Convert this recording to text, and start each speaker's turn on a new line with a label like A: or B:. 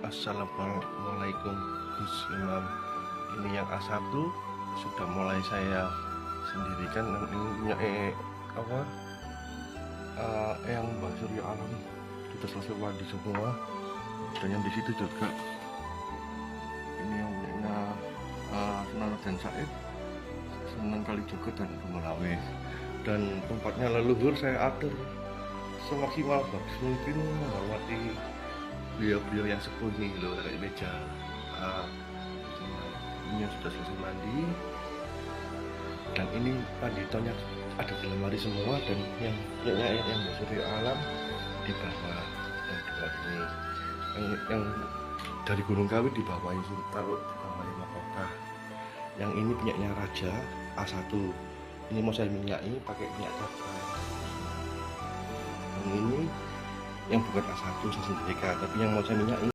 A: Assalamualaikum Gus Imam. Ini yang A1 sudah mulai saya sendirikan. Yang ini punya apa yang Mbak Surya Alam sudah selesai mandi semua, dan yang di situ juga ini yang punya Sunan dan Said, Sunan Kalijogo dan Gumelawe. Dan tempatnya leluhur saya atur semaksimal bagus mungkin menghormati beliau-beliau yang sepuh nih loh, kayak meja ini yang sudah selesai mandi, dan ini panditonya ada di lemari semua, dan yang Surya Alam di bawah, yang di bawah ini yang dari Gunung Kawi di bawah itu, taruh di bawah mahkota. Yang ini minyaknya Raja A1, ini mau saya minyaki pakai minyak cabai. Yang ini yang bukan A1 saya sendirikan, tapi yang mau saya minyaki